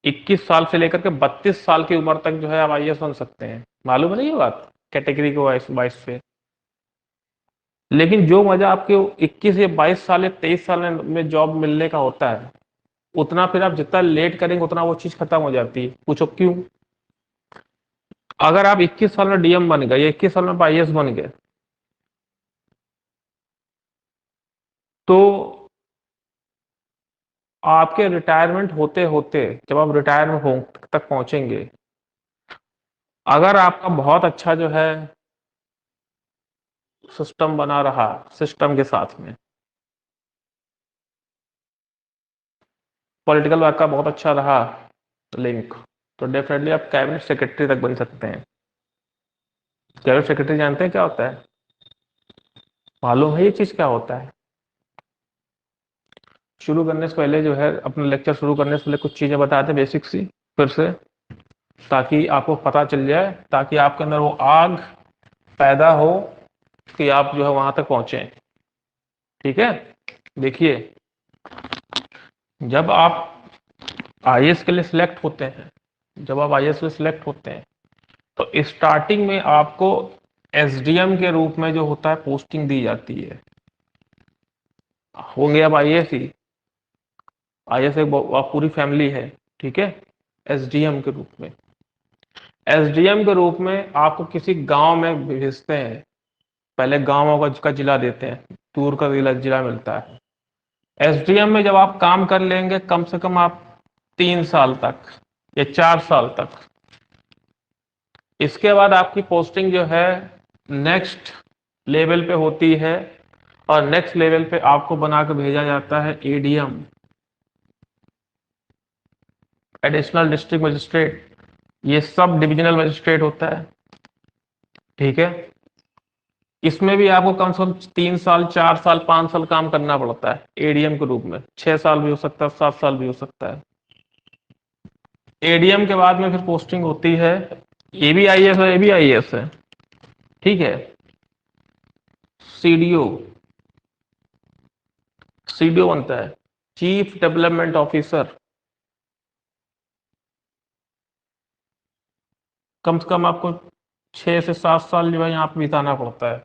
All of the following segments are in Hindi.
21 साल से लेकर के 32 साल की उम्र तक जो है आप आईएएस बन सकते हैं। मालूम है ना ये बात, कैटेगरी को वाइस वाइस पे। लेकिन जो मजा आपके 21 या 22 साल या 23 साल में जॉब मिलने का होता है, उतना फिर आप जितना लेट करेंगे उतना वो चीज खत्म हो जाती है। पूछो क्यों? अगर आप 21 साल में डीएम बन गए या 21 साल में आईएएस बन गए, तो आपके रिटायरमेंट होते होते, जब आप रिटायरमेंट हो तक पहुंचेंगे, अगर आपका बहुत अच्छा जो है सिस्टम बना रहा, सिस्टम के साथ में पॉलिटिकल वर्क का बहुत अच्छा रहा लिंक, तो डेफिनेटली आप कैबिनेट सेक्रेटरी तक बन सकते हैं। कैबिनेट सेक्रेटरी जानते हैं क्या होता है? मालूम है ये चीज क्या होता है? शुरू करने से पहले जो है, अपना लेक्चर शुरू करने से पहले कुछ चीजें बताते हैं बेसिक सी, फिर से, ताकि आपको पता चल जाए, ताकि आपके अंदर वो आग पैदा हो कि आप जो है वहां तक पहुंचे। ठीक है, देखिए, जब आप आईएएस के लिए सिलेक्ट होते हैं, जब आप आईएएस के लिए सिलेक्ट होते हैं, तो स्टार्टिंग में आपको एसडीएम के रूप में जो होता है पोस्टिंग दी जाती है। होंगे आप आईएएस ही, आईएएस एक पूरी फैमिली है, ठीक है। एसडीएम के रूप में, एसडीएम के रूप में आपको किसी गांव में भेजते हैं। पहले गांव का जिला देते हैं, दूर का जिला जिला मिलता है। एसडीएम में जब आप काम कर लेंगे, कम से कम आप 3 साल तक या 4 साल तक, इसके बाद आपकी पोस्टिंग जो है नेक्स्ट लेवल पे होती है, और नेक्स्ट लेवल पे आपको बना के भेजा जाता है एडीएम, एडिशनल डिस्ट्रिक्ट मजिस्ट्रेट। ये सब डिविजनल मजिस्ट्रेट होता है, ठीक है। इसमें भी आपको कम से कम 3 साल, 4 साल, 5 साल काम करना पड़ता है एडीएम के रूप में। 6 साल भी हो सकता है, 7 साल भी हो सकता है। एडीएम के बाद में फिर पोस्टिंग होती है, ये भी आईएएस है, ये भी आईएएस है, ठीक है, सीडीओ। सीडीओ बनता है चीफ डेवलपमेंट ऑफिसर। कम से कम आपको 6 से 7 साल जो है यहाँ पे बिताना पड़ता है।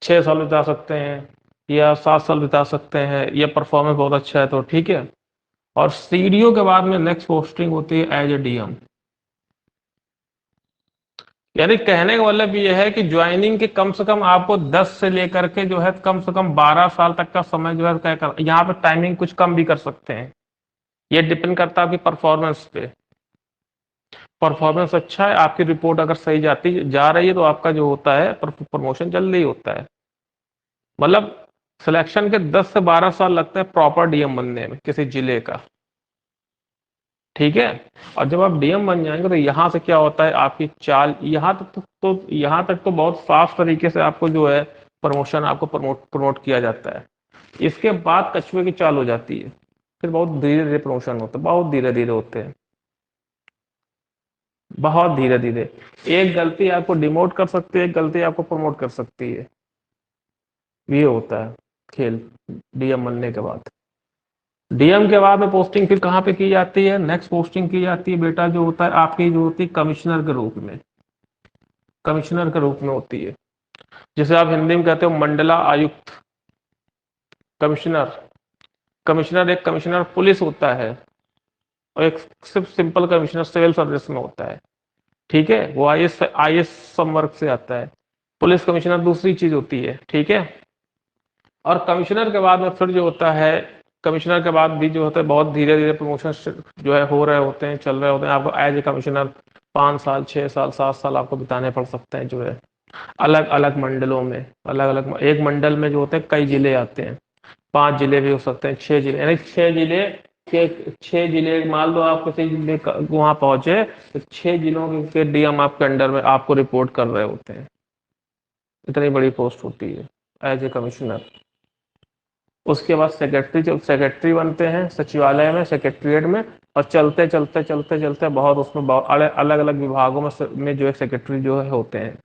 6 साल बिता सकते हैं या 7 साल बिता सकते हैं, या परफॉर्मेंस बहुत अच्छा है तो, ठीक है। और सीडीओ के बाद में नेक्स्ट पोस्टिंग होती है एज ए डीएम। यानी कहने का मतलब ये है कि ज्वाइनिंग के कम से कम आपको 10 से लेकर के जो है कम से कम 12 साल तक का समय जो है तय कर, यहाँ पे टाइमिंग कुछ कम भी कर सकते हैं। ये डिपेंड करता है आपकी परफॉर्मेंस पे। परफॉर्मेंस अच्छा है, आपकी रिपोर्ट अगर सही जाती जा रही है, तो आपका जो होता है प्रमोशन जल्दी होता है। मतलब सिलेक्शन के 10 से 12 साल लगते हैं प्रॉपर डीएम बनने में किसी जिले का, ठीक है। और जब आप डीएम बन जाएंगे, तो यहाँ से क्या होता है, आपकी चाल यहाँ तक तो यहाँ तक तो बहुत फास्ट तरीके से आपको जो है प्रमोशन, आपको प्रमोट प्रमोट किया जाता है। इसके बाद कछुए की चाल हो जाती है, फिर बहुत धीरे धीरे प्रमोशन होता है, बहुत धीरे धीरे होते हैं, बहुत धीरे धीरे। एक गलती आपको डिमोट कर सकती है, एक गलती आपको प्रमोट कर सकती है। ये होता है खेल डीएम बनने के बाद। डीएम के बाद में पोस्टिंग फिर कहाँ पे की जाती है? नेक्स्ट पोस्टिंग की जाती है बेटा, जो होता है आपकी, जो होती है कमिश्नर के रूप में। कमिश्नर के रूप में होती है, जिसे आप हिंदी में कहते हो मंडला आयुक्त। कमिश्नर, कमिश्नर एक कमिश्नर पुलिस होता है, और एक सिर्फ सिंपल कमिश्नर सिविल सर्विस में होता है, ठीक है। वो आईएएस आईएएस संवर्ग से आता है। पुलिस कमिश्नर दूसरी चीज होती है, ठीक है। और कमिश्नर के बाद में फिर जो होता है, कमिश्नर के बाद भी जो होता है बहुत धीरे धीरे प्रमोशन जो है हो रहे होते हैं, चल रहे होते हैं। आपको एज ए कमिश्नर 5 साल, 6 साल, 7 साल आपको बिताने पड़ सकते हैं जो है अलग अलग मंडलों में। अलग अलग एक मंडल में जो होते हैं कई जिले आते हैं, 5 जिले भी हो सकते हैं, 6 जिले, यानी 6 जिले के, 6 जिले मान लो आप किसी जिले वहां पहुंचे, तो 6 जिलों के डीएम आपके अंडर में आपको रिपोर्ट कर रहे होते हैं। इतनी बड़ी पोस्ट होती है एज ए कमिश्नर। उसके बाद सेक्रेटरी, जब सेक्रेटरी बनते हैं सचिवालय में, सेक्रेटरीट में, और चलते चलते चलते चलते बहुत उसमें बहुत अलग अलग विभागों में जो है सेक्रेटरी जो है होते हैं।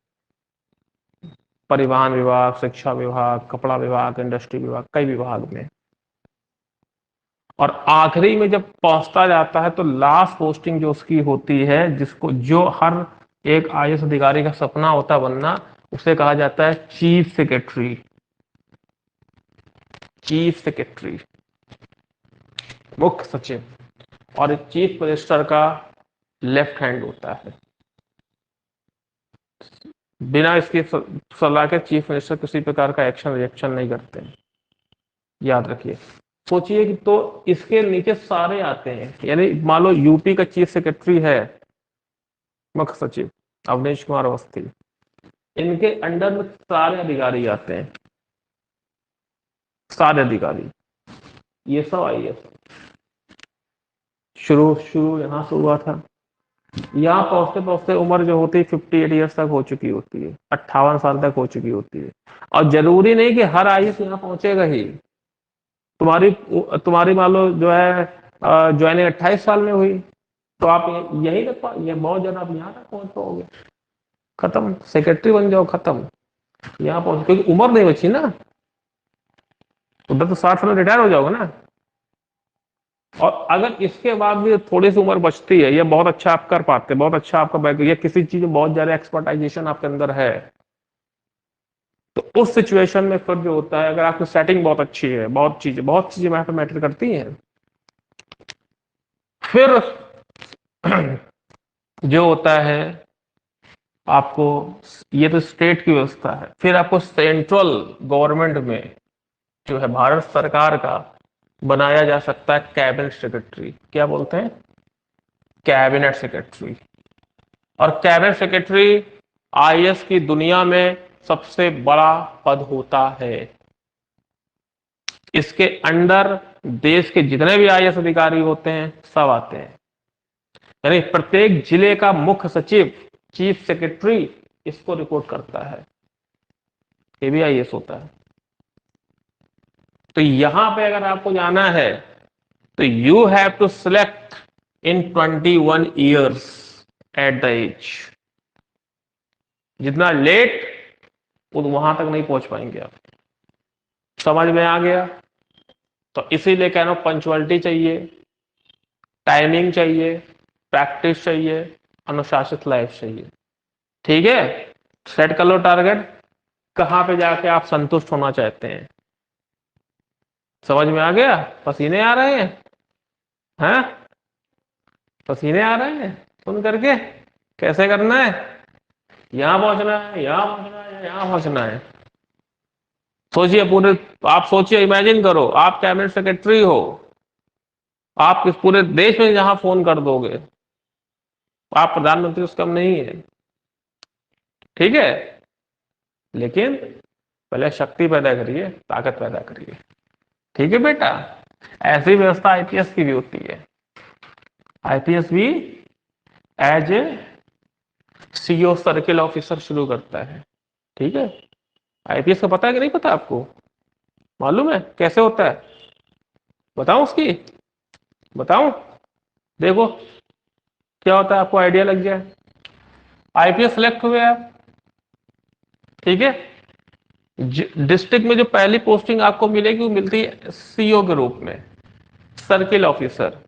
परिवहन विभाग, शिक्षा विभाग, कपड़ा विभाग, इंडस्ट्री विभाग, कई विभाग में। और आखिरी में जब पहुंचता जाता है तो लास्ट पोस्टिंग जो उसकी होती है, जिसको जो हर एक आईएएस अधिकारी का सपना होता है बनना, उसे कहा जाता है चीफ सेक्रेटरी। चीफ सेक्रेटरी, मुख्य सचिव। और चीफ मिनिस्टर का लेफ्ट हैंड होता है। बिना इसकी सलाह के चीफ मिनिस्टर किसी प्रकार का एक्शन रिएक्शन नहीं करते हैं, याद रखिए। सोचिए कि तो इसके नीचे सारे आते हैं, यानी मान लो यूपी का चीफ सेक्रेटरी है मुख्य सचिव अवनीश कुमार अवस्थी, इनके अंडर में सारे अधिकारी आते हैं, सारे अधिकारी। ये सब आईएएस शुरू शुरू यहाँ से हुआ था। यहाँ पहुंचते पहुंचते उम्र जो होती है 58 ईयर्स तक हो चुकी होती है, 58 साल तक हो चुकी होती है। और जरूरी नहीं कि हर आईएएस यहाँ पहुंचेगा ही। तुम्हारी तुम्हारी मान लो जो है ज्वाइनिंग 28 साल में हुई, तो आप यही तक, ये बहुत ज्यादा आप यहाँ तक पहुंच पाओगे, खत्म, सेक्रेटरी बन जाओ, खत्म। यहाँ पहुंच, क्योंकि उम्र नहीं बची ना, उधर तो 60 साल में रिटायर हो जाओगे ना। और अगर इसके बाद भी थोड़ी सी उम्र बचती है, या बहुत अच्छा आप कर पाते, बहुत अच्छा आपका बैक, या किसी चीज में बहुत ज्यादा एक्सपर्टाइजेशन आपके अंदर है, तो उस सिचुएशन में फिर जो होता है, अगर आपकी सेटिंग बहुत अच्छी है, बहुत चीजें वहां पर मैटर करती हैं, फिर जो होता है आपको, ये तो स्टेट की व्यवस्था है, फिर आपको सेंट्रल गवर्नमेंट में जो है भारत सरकार का बनाया जा सकता है कैबिनेट सेक्रेटरी। क्या बोलते हैं? Cabinet secretary. और कैबिनेट सेक्रेटरी आईएएस की दुनिया में सबसे बड़ा पद होता है। इसके अंडर देश के जितने भी आईएएस अधिकारी होते हैं सब आते हैं, यानी प्रत्येक जिले का मुख्य सचिव, चीफ सेक्रेटरी, इसको रिपोर्ट करता है। ये भी आईएएस होता है। तो यहां पे अगर आपको जाना है तो you have to select in 21 years at the age. जितना लेट, वहां तक नहीं पहुंच पाएंगे आप। समझ में आ गया? तो इसीलिए कह रहा हूं, पंचुअलिटी चाहिए, टाइमिंग चाहिए, प्रैक्टिस चाहिए, अनुशासित लाइफ चाहिए। ठीक है? सेट कर लो टारगेट, कहां पे जाके आप संतुष्ट होना चाहते हैं। समझ में आ गया? पसीने आ रहे हैं? हैं? पसीने आ रहे हैं सुन करके? कैसे करना है? यहां पहुंचना है, यहां पहुंचना है, यहां पहुंचना है। सोचिए पूरे, आप सोचिए, इमेजिन करो आप कैबिनेट सेक्रेटरी हो, आप किस पूरे देश में जहां फोन कर दोगे, आप प्रधानमंत्री उसका नहीं है। ठीक है? लेकिन पहले शक्ति पैदा करिए, ताकत पैदा करिए। ठीक है बेटा? ऐसी व्यवस्था आईपीएस की भी होती है। आईपीएस भी as a CO circle officer शुरू करता है। ठीक है? आईपीएस का पता है कि नहीं पता आपको? मालूम है कैसे होता है? बताऊं उसकी? बताऊं? देखो क्या होता है, आपको आइडिया लग जाए। आईपीएस सेलेक्ट हुए आप, ठीक है? डिस्ट्रिक्ट में जो पहली पोस्टिंग आपको मिलेगी वो मिलती है सीओ के रूप में, सर्किल ऑफिसर।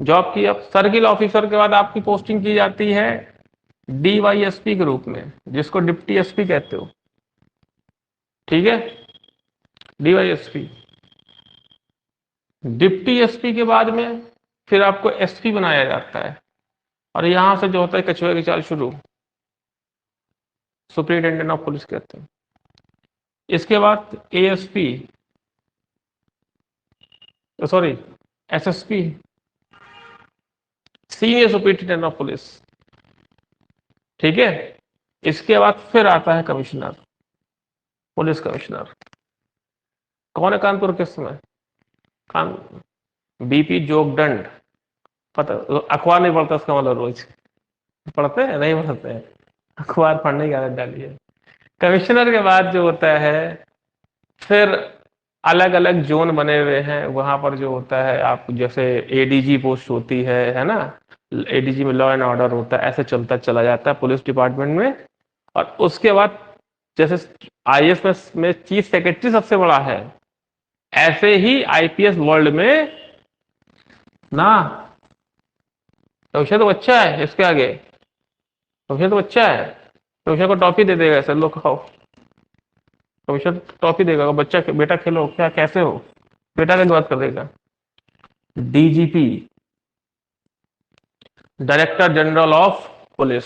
जॉब की, अब सर्किल ऑफिसर के बाद आपकी पोस्टिंग की जाती है डीवाईएसपी के रूप में, जिसको डिप्टी एसपी कहते हो। ठीक है? डीवाईएसपी, डिप्टी एसपी के बाद में फिर आपको एसपी बनाया जाता है। और यहां से जो होता है कछुए की चाल शुरू, सुपरिटेंडेंट ऑफ पुलिस कहते हैं। इसके बाद ASP, sorry SSP, senior superintendent of police. ठीक है? इसके बाद फिर आता है कमिश्नर, पुलिस कमिश्नर। कौन है कानपुर के समय? कान बीपी जोगदंड। पता, अखबार नहीं पढ़ता उसका मतलब रोज पढ़ते हैं? नहीं पढ़ते हैं, अखबार पढ़ने की आदत डाली है। कमिश्नर के बाद जो होता है, फिर अलग अलग जोन बने हुए हैं, वहां पर जो होता है आप, जैसे एडीजी पोस्ट होती है ना, एडीजी में लॉ एंड ऑर्डर होता है, ऐसे चलता चला जाता है पुलिस डिपार्टमेंट में। और उसके बाद जैसे आईएएस में चीफ सेक्रेटरी सबसे बड़ा है, ऐसे ही आईपीएस वर्ल्ड में ना, भविष्य तो अच्छा है इसके आगे, भविष्य तो अच्छा है, भविष्य को टॉफी दे देगा ऐसे, लो खाओ, भविष्य टॉफी देगा, बच्चा बेटा खेलो, क्या कैसे हो, बेटा का बात कर देगा। DGP, director general of police,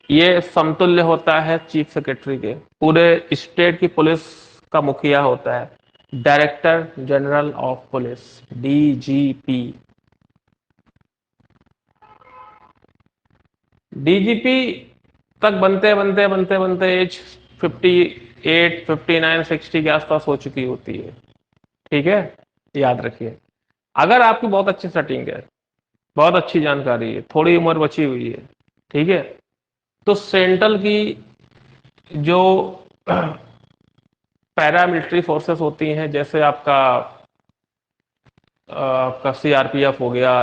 ये समतुल्य होता है चीफ सेक्रेटरी के, पूरे स्टेट की पुलिस का मुखिया होता है director general of police, DGP. DGP तक बनते बनते बनते बनते एज 58, 59, 60 के आसपास हो चुकी होती है। ठीक है, याद रखिए। अगर आपकी बहुत अच्छी सेटिंग है, बहुत अच्छी जानकारी है, थोड़ी उम्र बची हुई है, ठीक है, तो सेंट्रल की जो पैरामिलिट्री फोर्सेस होती हैं, जैसे आपका सीआरपीएफ हो गया,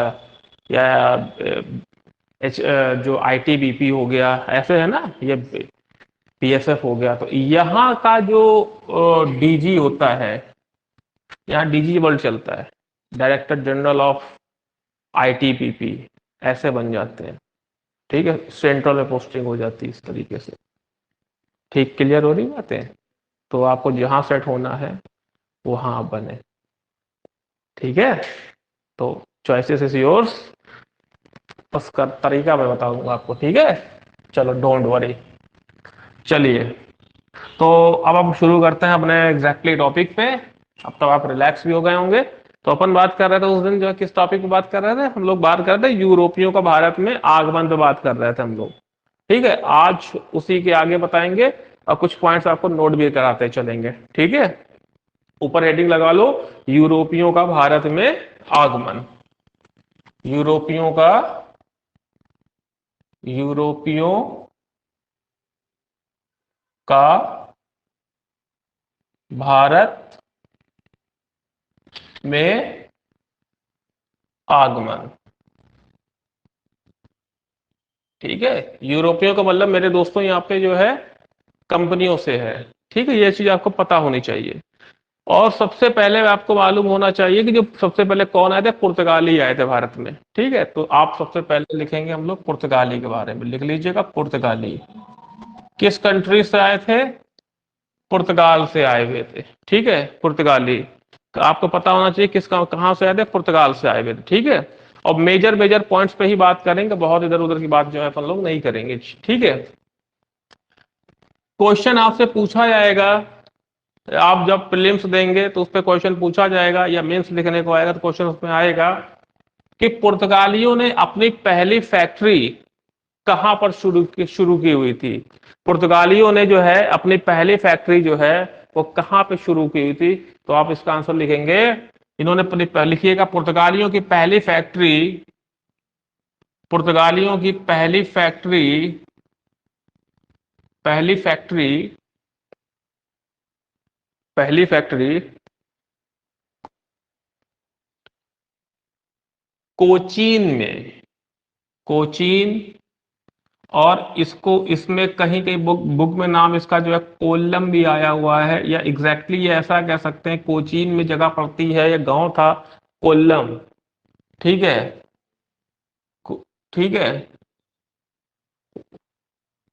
या जो आईटीबीपी हो गया, ऐसे है ना, ये पीएसएफ हो गया, तो यहाँ का जो डीजी होता है, यहाँ डीजी वर्ल्ड चलता है, डायरेक्टर जनरल ऑफ आईटीबीपी, ऐसे बन जाते हैं। ठीक है, सेंट्रल में पोस्टिंग हो जाती है इस तरीके से। ठीक, क्लियर हो रही बातें? तो आपको जहां सेट होना है वहां आप बने। ठीक है, तो चॉइसेस इज योर्स, उसका तरीका मैं बताऊंगा आपको। ठीक है, चलो डोंट वरी। चलिए, तो अब हम शुरू करते हैं अपने एग्जैक्टली टॉपिक पे। अब तो आप रिलैक्स भी हो गए होंगे। तो अपन बात कर रहे थे उस दिन, जो है किस टॉपिक पे बात कर रहे थे हम लोग? बात कर रहे थे यूरोपियों का भारत में आगमन पे बात कर रहे थे हम लोग। ठीक है, आज उसी के आगे बताएंगे और कुछ पॉइंट्स आपको नोट भी कराते चलेंगे। ठीक है, ऊपर हेडिंग लगा लो, यूरोपियों का भारत में आगमन। यूरोपियों का, यूरोपियों का भारत में आगमन। ठीक है, यूरोपियों का मतलब मेरे दोस्तों यहाँ पे जो है कंपनियों से है। ठीक है, ये चीज आपको पता होनी चाहिए। और सबसे पहले आपको मालूम होना चाहिए कि जो सबसे पहले कौन आए थे, पुर्तगाली आए थे भारत में। ठीक है, तो आप सबसे पहले लिखेंगे हम लोग पुर्तगाली के बारे में, लिख लीजिएगा पुर्तगाली। किस कंट्री से आए थे? पुर्तगाल से आए हुए थे। ठीक है, पुर्तगाली, तो आपको पता होना चाहिए किसका, कहां से आए थे, पुर्तगाल से आए हुए थे। ठीक है, और मेजर मेजर पॉइंट्स पे ही बात करेंगे, बहुत इधर उधर की बात जो है अपन लोग नहीं करेंगे। ठीक है, क्वेश्चन आपसे पूछा जाएगा, आप जब प्रीलिम्स देंगे तो उस पर क्वेश्चन पूछा जाएगा, या मेंस लिखने को आएगा तो क्वेश्चन उसमें आएगा कि पुर्तगालियों ने अपनी पहली फैक्ट्री कहां पर शुरू की हुई थी। पुर्तगालियों ने जो है अपनी पहली फैक्ट्री जो है वो कहां पे शुरू की हुई थी? तो आप इसका आंसर लिखेंगे, इन्होंने लिखिएगा पुर्तगालियों की पहली फैक्ट्री, पुर्तगालियों की पहली फैक्ट्री, पहली फैक्ट्री, पहली फैक्ट्री कोचीन में, कोचीन, और इसको इसमें कहीं कहीं बुक में नाम इसका जो है कोल्लम भी आया हुआ है, या एग्जैक्टली ये ऐसा कह सकते हैं, कोचीन में जगह पड़ती है, या गांव था कोल्लम। ठीक है, ठीक है,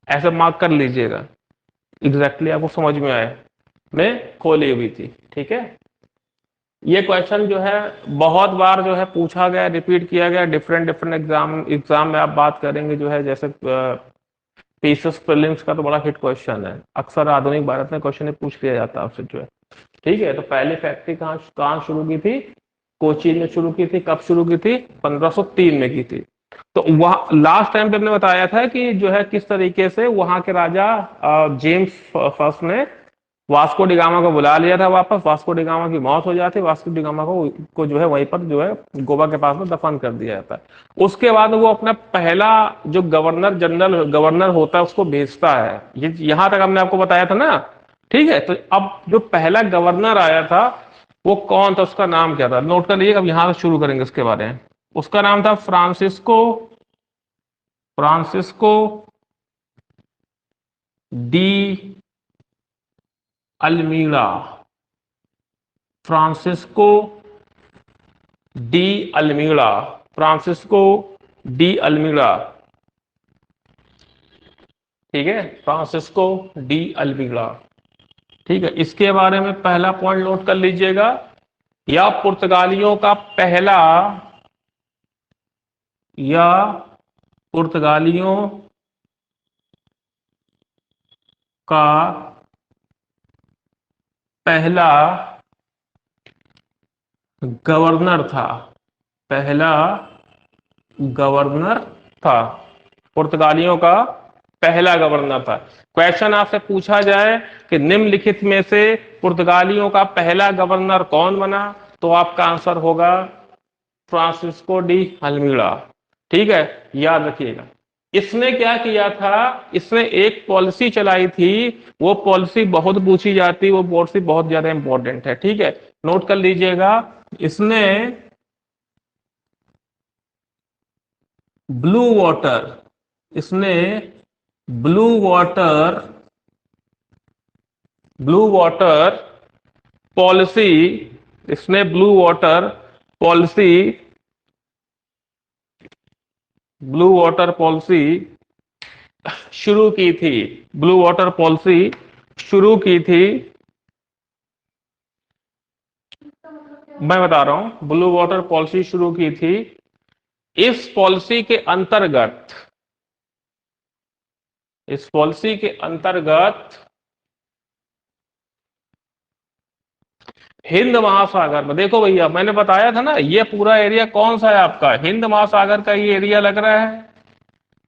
ऐसे मार्क कर लीजिएगा, एग्जैक्टली आपको समझ में आए, में खोली हुई थी। ठीक है, ये क्वेश्चन जो है बहुत बार जो है पूछा गया, रिपीट किया गया, डिफरेंट डिफरेंट एग्जाम में आप बात करेंगे जो है, जैसे पीसीएस प्रीलिम्स का तो बड़ा हिट क्वेश्चन है, अक्सर आधुनिक भारत में क्वेश्चन पूछ लिया जाता है आपसे जो है। ठीक है, तो पहली फैक्ट्री कहाँ कहाँ शुरू की थी? कोचीन में शुरू की थी। कब शुरू की थी? 1503 में की थी। तो वहां लास्ट टाइम पे हमने बताया था कि जो है किस तरीके से वहां के राजा जेम्स फर्स्ट ने वास्को डिगामा को बुला लिया था वापस। वास्को डिगामा की मौत हो जाती, वास्को डिगामा को जो है वहीं पर जो है गोवा के पास में दफन कर दिया जाता है। उसके बाद वो अपना पहला जो गवर्नर जनरल गवर्नर होता है उसको भेजता है। ये यहां तक हमने आपको बताया था ना। ठीक है, तो अब जो पहला गवर्नर आया था वो कौन था, उसका नाम क्या था, नोट कर लीजिए। अब यहां से शुरू करेंगे उसके बारे में। उसका नाम था Francisco, Francisco de Almeida. Francisco de Almeida, Francisco de Almeida, ठीक है, फ्रांसिस्को डी अल्मीड़ा, ठीक है। इसके बारे में पहला पॉइंट नोट कर लीजिएगा, या पुर्तगालियों का पहला, या पुर्तगालियों का पहला गवर्नर था, पहला गवर्नर था, पुर्तगालियों का पहला गवर्नर था। क्वेश्चन आपसे पूछा जाए कि निम्नलिखित में से पुर्तगालियों का पहला गवर्नर कौन बना, तो आपका आंसर होगा फ्रांसिस्को डी अल्मीड़ा, ठीक है, याद रखिएगा। इसने क्या किया था, इसने एक पॉलिसी चलाई थी, वो पॉलिसी बहुत पूछी जाती, वो पॉलिसी बहुत ज्यादा इंपॉर्टेंट है, ठीक है, नोट कर लीजिएगा। इसने ब्लू वाटर, इसने blue water, blue water policy, इसने blue water policy, blue water policy शुरू की थी, ब्लू वाटर पॉलिसी शुरू की थी, मैं बता रहा हूं, ब्लू वाटर पॉलिसी शुरू की थी। इस पॉलिसी के अंतर्गत, इस पॉलिसी के अंतर्गत हिंद महासागर में, देखो भैया मैंने बताया था ना, ये पूरा एरिया कौन सा है आपका, हिंद महासागर का ये एरिया लग रहा है,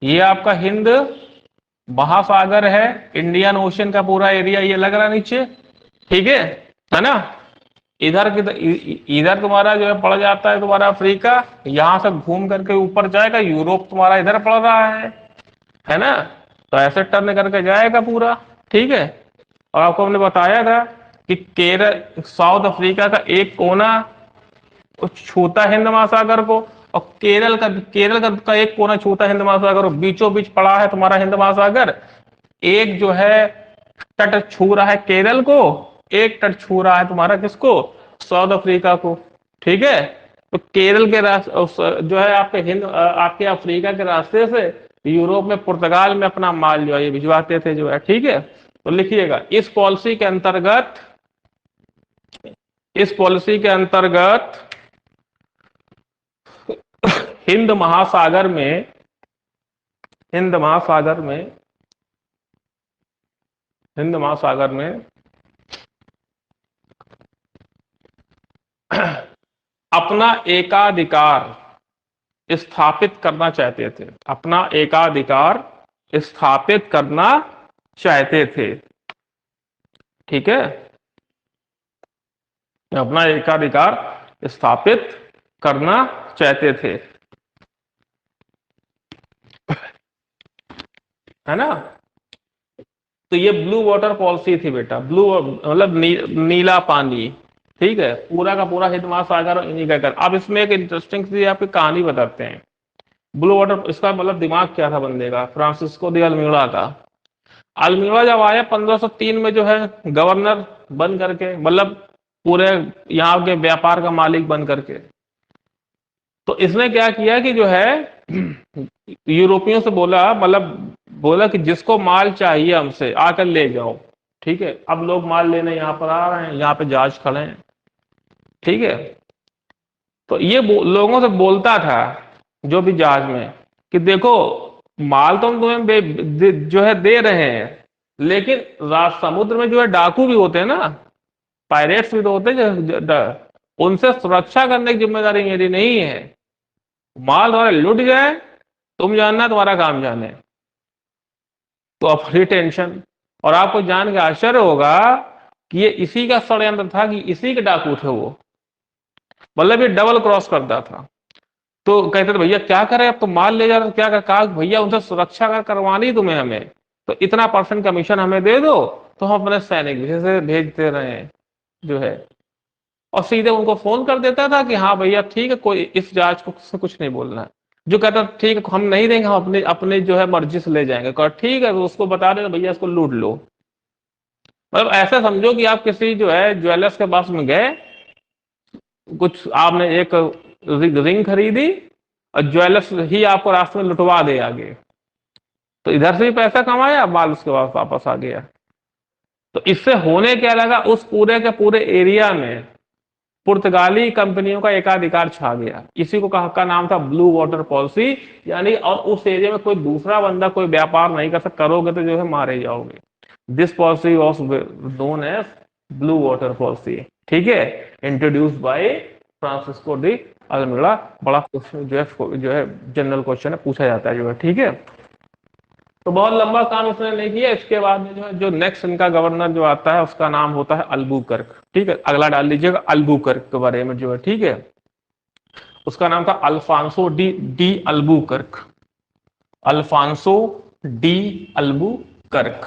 ये आपका हिंद महासागर है, इंडियन ओशन का पूरा एरिया ये लग रहा है नीचे, ठीक है ना। इधर इधर तुम्हारा जो है पड़ जाता है तुम्हारा अफ्रीका, यहां से घूम करके ऊपर जाएगा, यूरोप तुम्हारा इधर पड़ रहा है ना, तो ऐसे टर्न करके जाएगा पूरा, ठीक है। और आपको हमने बताया था कि केरल, साउथ अफ्रीका का एक कोना छूता हिंद महासागर को, और केरल का एक कोना छूता हिंद महासागर, और बीचों बीच पड़ा है तुम्हारा हिंद महासागर। एक जो है तट छू रहा है केरल को, एक तट छू रहा है तुम्हारा किसको, साउथ अफ्रीका को, ठीक है। तो केरल के रास्ते जो है आपके आपके अफ्रीका के रास्ते से यूरोप में, पुर्तगाल में अपना माल जो है ये भिजवाते थे जो है, ठीक है। तो लिखिएगा, इस पॉलिसी के अंतर्गत, इस पॉलिसी के अंतर्गत हिंद महासागर में, हिंद महासागर में, हिंद महासागर में अपना एकाधिकार स्थापित करना चाहते थे, अपना एकाधिकार स्थापित करना चाहते थे, ठीक है, अपना एकाधिकार स्थापित करना चाहते थे, है ना। तो ये ब्लू वाटर पॉलिसी थी बेटा, ब्लू मतलब नीला पानी, ठीक है, पूरा का पूरा हिंद महासागर इन्हीं का कर। अब इसमें एक इंटरेस्टिंग सी आपकी कहानी बताते हैं। ब्लू वाटर, इसका मतलब दिमाग क्या था बंदे का, फ्रांसिस्को दी अल्मीड़ा का। अल्मीड़ा जब आया 1503 में जो है गवर्नर बन करके, मतलब पूरे यहाँ के व्यापार का मालिक बन करके, तो इसने क्या किया कि जो है यूरोपियों से बोला, मतलब बोला कि जिसको माल चाहिए हमसे आकर ले जाओ, ठीक है। अब लोग माल लेने यहाँ पर आ रहे हैं, यहाँ पे जहाज खड़े हैं, ठीक है। तो ये लोगों से बोलता था जो भी जहाज में कि देखो माल तो हम तुम्हें जो है दे रहे हैं, लेकिन समुद्र में जो है डाकू भी होते हैं ना, पायरेट्स भी तो होते हैं, उनसे सुरक्षा करने की जिम्मेदारी मेरी नहीं है। माल तुम्हारे लुट जाए तुम जानना, तुम्हारा काम जाने। तो अपनी टेंशन, और आपको जान के आश्चर्य होगा कि ये इसी का षड्यंत्र था, कि इसी के डाकू थे वो, मतलब ये डबल क्रॉस करता था। तो कहते थे भैया क्या करें, अब तो माल ले जा रहे, क्या कर, कहा भैया उनसे सुरक्षा करवानी तुम्हें, हमें तो इतना % कमीशन हमें दे दो, तो हम अपने सैनिक से भेजते रहे जो है। और सीधे उनको फोन कर देता था कि हाँ भैया ठीक है, कोई इस जहाज को से कुछ नहीं बोलना है। जो कहता ठीक है हम नहीं देंगे, हम अपने अपने जो है मर्जी से ले जाएंगे, कहा ठीक है, तो उसको बता देना भैया इसको लूट लो। मतलब ऐसा समझो कि आप किसी जो है ज्वेलर्स के पास में गए, कुछ आपने एक रिंग खरीदी और ज्वेलर्स ही आपको रास्ते में लुटवा दे आगे, तो इधर से भी पैसा कमाया, माल उसके बाद वापस आ गया। तो इससे होने क्या लगा, उस पूरे के पूरे एरिया में पुर्तगाली कंपनियों का एकाधिकार छा गया। इसी को का नाम था ब्लू वाटर पॉलिसी, यानी और उस एरिया में कोई दूसरा बंदा कोई व्यापार नहीं कर सकता, करोगे तो जो है मारे जाओगे। This policy was known as blue water policy. ठीक है, introduced by Francisco de Almeida. बड़ा क्वेश्चन जो है जनरल क्वेश्चन है, पूछा जाता है जो है। ठीक है, तो बहुत लंबा काम इसने नहीं किया। इसके बाद में जो है जो नेक्स्ट इनका गवर्नर जो आता है उसका नाम होता है अल्बुकर्क। ठीक है, अगला डाल लीजिएगा अल्बुकर्क के बारे में जो है। ठीक है, उसका नाम था Alfonso de de Albuquerque. Alfonso de Albuquerque.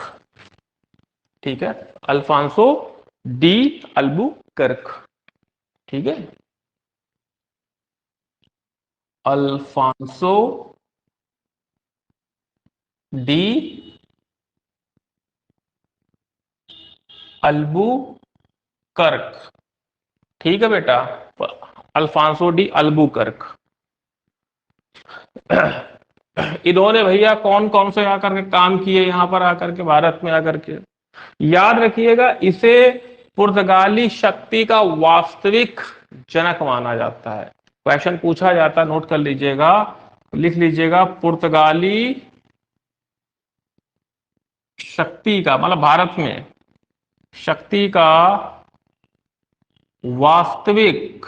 ठीक है, अल्फांसो डी अल्बुकर्क। ठीक है, अल्फांसो डी अल्बुकर्क। ठीक है बेटा, अल्फांसो डी अल्बुकर्क। इन्होंने भैया कौन कौन से आकर के काम किए यहां पर आकर के, भारत में आकर के, याद रखिएगा, इसे पुर्तगाली शक्ति का वास्तविक जनक माना जाता है। क्वेश्चन पूछा जाता है, नोट कर लीजिएगा, लिख लीजिएगा, पुर्तगाली शक्ति का मतलब भारत में शक्ति का वास्तविक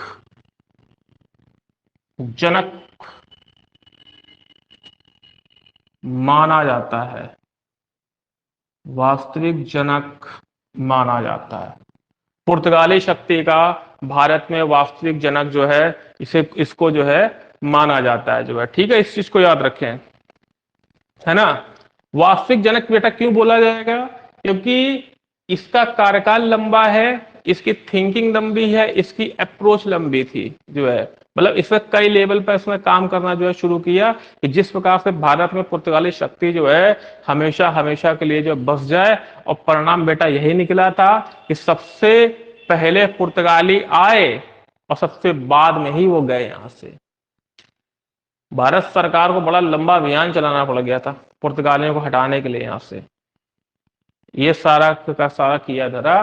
जनक माना जाता है। वास्तविक जनक माना जाता है पुर्तगाली शक्ति का, भारत में वास्तविक जनक जो है इसको जो है माना जाता है जो है। ठीक है, इस चीज को याद रखें, है ना। वास्तविक जनक बेटा क्यों बोला जाएगा, क्योंकि इसका कार्यकाल लंबा है, इसकी थिंकिंग लंबी है, इसकी अप्रोच लंबी थी जो है। मतलब इसमें कई लेवल पर इसमें काम करना जो है शुरू किया, कि जिस प्रकार से भारत में पुर्तगाली शक्ति जो है हमेशा हमेशा के लिए जो बस जाए। और परिणाम बेटा यही निकला था कि सबसे पहले पुर्तगाली आए और सबसे बाद में ही वो गए यहां से। भारत सरकार को बड़ा लंबा अभियान चलाना पड़ गया था पुर्तगालियों को हटाने के लिए यहां से। ये सारा का सारा किया धरा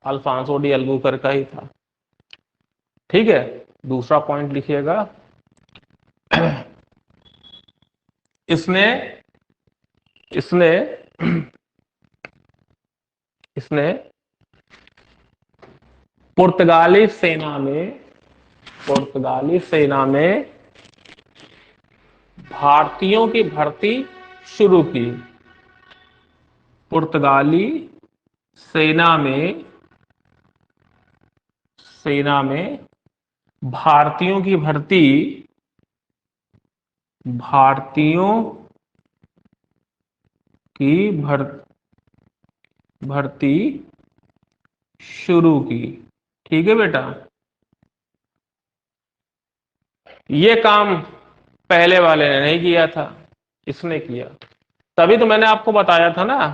अल्फांसो डी अल्बुकर्क का ही था। ठीक है, दूसरा पॉइंट लिखिएगा, इसने इसने इसने पुर्तगाली सेना में भारतीयों की भर्ती शुरू की। पुर्तगाली सेना में भारतीयों की भर्ती शुरू की। ठीक है बेटा, ये काम पहले वाले ने नहीं किया था, इसने किया। तभी तो मैंने आपको बताया था ना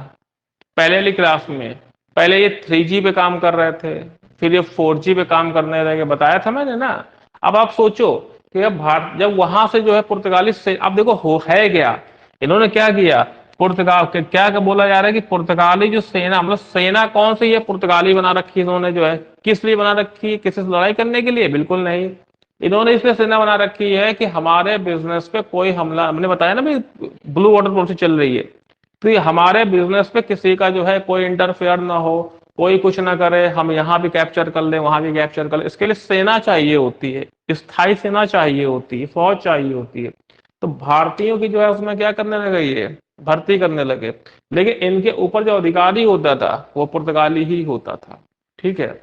पहले वाली क्लास में, पहले ये 3G पे काम कर रहे थे, फिर ये 4G पे काम करने लगे, बताया था मैंने ना। अब आप सोचो कि अब भारत जब वहां से जो है पुर्तगाली से, अब देखो हो है क्या, इन्होंने क्या किया, पुर्तगाल के क्या बोला जा रहा है कि पुर्तगाली जो सेना, मतलब सेना कौन सी है, पुर्तगाली बना रखी इन्होंने जो है। किस लिए बना रखी है, किसी से लड़ाई करने के लिए? बिल्कुल नहीं। इन्होंने इसलिए सेना बना रखी है कि हमारे बिजनेस पे कोई हमला, मैंने बताया ना भाई ब्लू वाटर पॉलिसी चल रही है, तो ये हमारे बिजनेस पे किसी का जो है कोई इंटरफेयर ना हो, कोई कुछ ना करे, हम यहाँ भी कैप्चर कर लें वहां भी कैप्चर कर लें, इसके लिए सेना चाहिए होती है, स्थायी सेना चाहिए होती है, फौज चाहिए होती है। तो भारतीयों की जो है उसमें क्या करने लगे, ये भर्ती करने लगे। लेकिन इनके ऊपर जो अधिकारी होता था वो पुर्तगाली ही होता था। ठीक है,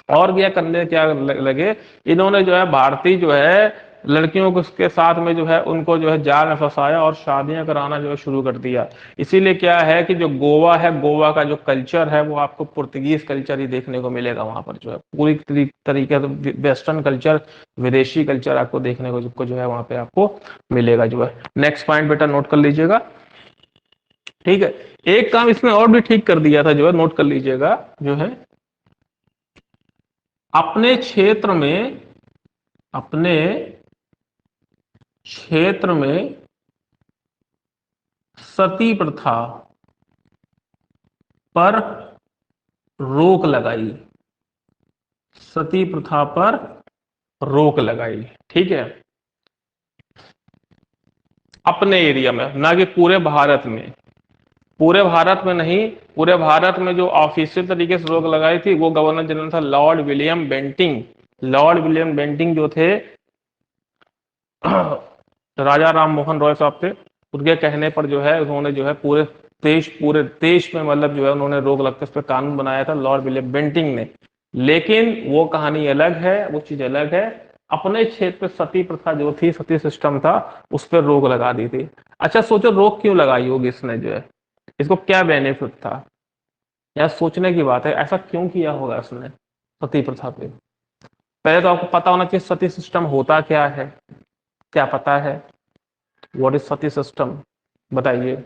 और क्या करने क्या लगे, इन्होंने जो है भारतीय जो है लड़कियों को उसके साथ में जो है उनको जो है जाल में फंसाया और शादियां कराना जो है शुरू कर दिया। इसीलिए क्या है कि जो गोवा है, गोवा का जो कल्चर है वो आपको पुर्तगीज कल्चर ही देखने को मिलेगा। वहां पर जो है पूरी तरीके से वेस्टर्न कल्चर, विदेशी कल्चर आपको देखने को जो है वहां पे आपको मिलेगा जो है। नेक्स्ट पॉइंट बेटा नोट कर लीजिएगा। ठीक है, एक काम इसने और भी ठीक कर दिया था जो है, नोट कर लीजिएगा, जो है अपने क्षेत्र में सती प्रथा पर रोक लगाई, सती प्रथा पर रोक लगाई। ठीक है, अपने एरिया में, ना कि पूरे भारत में। पूरे भारत में नहीं, पूरे भारत में जो ऑफिशियल तरीके से रोक लगाई थी वो गवर्नर जनरल था Lord William Bentinck. Lord William Bentinck जो थे राजा राम मोहन रॉय साहब थे, उनके कहने पर जो है उन्होंने जो है पूरे देश में मतलब जो है उन्होंने रोक लगकर उस पर कानून बनाया था लॉर्ड विलियम बेंटिंग ने। लेकिन वो कहानी अलग है, वो चीज अलग है। अपने क्षेत्र पे सती प्रथा जो थी, सती सिस्टम था, उस पर रोक लगा दी थी। अच्छा सोचो रोक क्यों लगाई होगी इसने जो है, इसको क्या बेनिफिट था? यार सोचने की बात है, ऐसा क्यों किया होगा इसने सती प्रथा पे? पहले तो आपको पता होना चाहिए सती सिस्टम होता क्या है। क्या पता है? व्हाट इज सती सिस्टम, बताइए।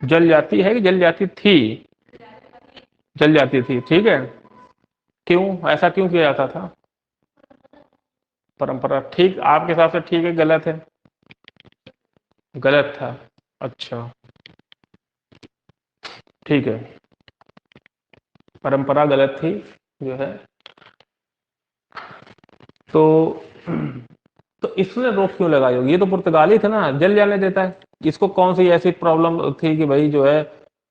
जल जाती है कि जल जाती थी? जल जाती थी, ठीक है। क्यों, ऐसा क्यों किया जाता था? परंपरा, ठीक आपके हिसाब से ठीक है गलत है? गलत था, अच्छा। ठीक है, परंपरा गलत थी जो है। तो तो इसने रोक क्यों लगाई होगी? ये तो पुर्तगाली थे ना, जल जाने देता है। इसको कौन सी ऐसी प्रॉब्लम थी कि भाई जो है,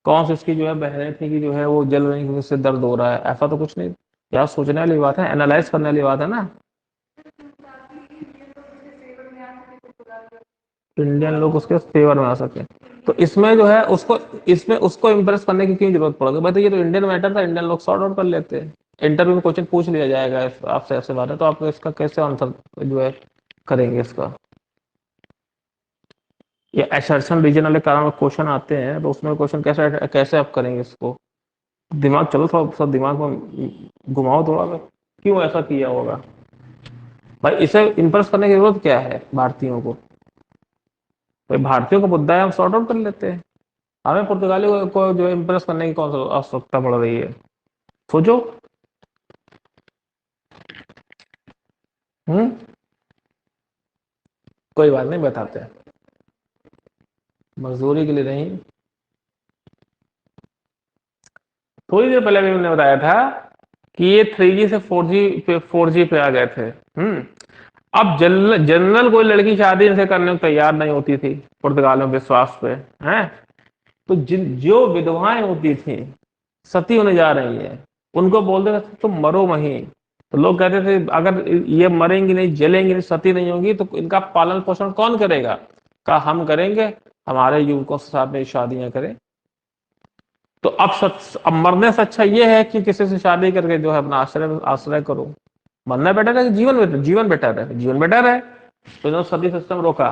कौन सी उसकी जो है बहनें थी कि जो है वो जल रही क्योंकि उससे दर्द हो रहा है? ऐसा तो कुछ नहीं। यार सोचने वाली बात है, एनालाइज करने वाली बात है ना। इंडियन लोग उसके फेवर में आ सके, तो इसमें जो है उसको, इसमें उसको इम्प्रेस करने की क्यों जरूरत पड़ेगी भाई? तो ये तो इंडियन मैटर था, इंडियन लोग सॉर्ट आउट कर लेते हैं। इंटरव्यू में क्वेश्चन पूछ लिया जाएगा आपसे ऐसे बात है, तो आप इसका कैसे आंसर जो है करेंगे इसका? ये असर्शन रीजन वाले कारण में क्वेश्चन आते हैं, तो उसमें क्वेश्चन कैसे कैसे आप करेंगे इसको? दिमाग चलो थोड़ा सा, दिमाग में घुमाओ थोड़ा सा। क्यों ऐसा किया होगा भाई? इसे इम्प्रेस करने की जरूरत क्या है भारतीयों को? भाई भारतीयों का मुद्दा है, हम सॉर्ट आउट कर लेते हैं। हमें पुर्तगाली को जो इम्प्रेस करने की कौन सा आवश्यकता पड़ रही है? सोचो। हम्म, कोई बात नहीं, बताते हैं। मजदूरी के लिए नहीं, थोड़ी देर पहले भी हमने बताया था कि ये 3G से 4G पे आ गए थे। अब जनरल जनरल कोई लड़की शादी इनसे करने को तैयार नहीं होती थी पुर्तगाल में, विश्वास पे हैं। तो जिन जो विधवाएं होती थी, सती होने जा रही है, उनको बोलते थे तुम मरो वहीं। तो लोग कहते थे अगर ये मरेंगी नहीं, जलेंगी नहीं, सती नहीं होंगी, तो इनका पालन पोषण कौन करेगा? कहा हम करेंगे, हमारे युवकों के साथ में शादियां करें। तो अब मरने से अच्छा ये है कि किसी से शादी करके जो है अपना आश्रय आश्रय करो। मरना बेटर है कि जीवन बेटर? जीवन बेटर है, जीवन बेटर है। तो इन्होंने सती सिस्टम रोका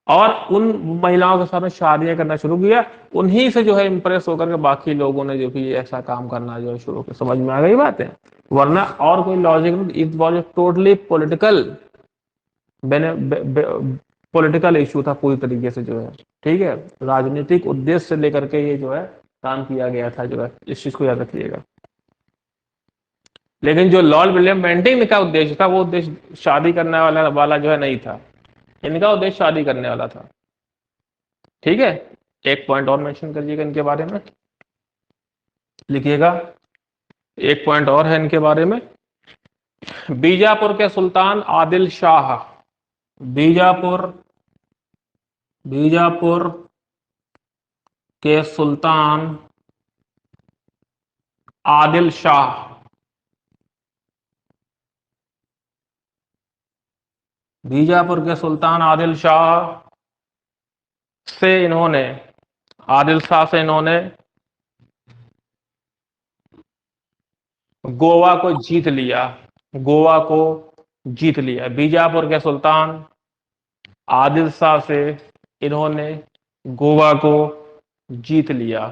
और उन महिलाओं के साथ में शादियां करना शुरू किया। उन्हीं से जो है इंप्रेस होकर के बाकी लोगों ने जो भी ऐसा काम करना जो है शुरू किया। समझ में आ गई बात है? वरना और कोई लॉजिक नहीं, it was totally political, political issue था पूरी तरीके से जो है। ठीक है, राजनीतिक उद्देश्य से लेकर के ये जो है काम किया गया था जो है, इस चीज को याद रखिएगा। लेकिन जो लॉर्ड विलियम बेंटिंग का उद्देश्य था, वो उद्देश्य शादी करने वाला जो है नहीं था। इनका उद्देश्य शादी करने वाला था। ठीक है, एक पॉइंट और मेंशन करिएगा इनके बारे में, लिखिएगा। एक पॉइंट और है इनके बारे में। बीजापुर के सुल्तान आदिल शाह, बीजापुर बीजापुर के सुल्तान आदिल शाह, बीजापुर के सुल्तान आदिल शाह से इन्होंने, आदिल शाह से इन्होंने गोवा को जीत लिया। गोवा को जीत लिया बीजापुर के सुल्तान आदिल शाह से इन्होंने गोवा को जीत लिया।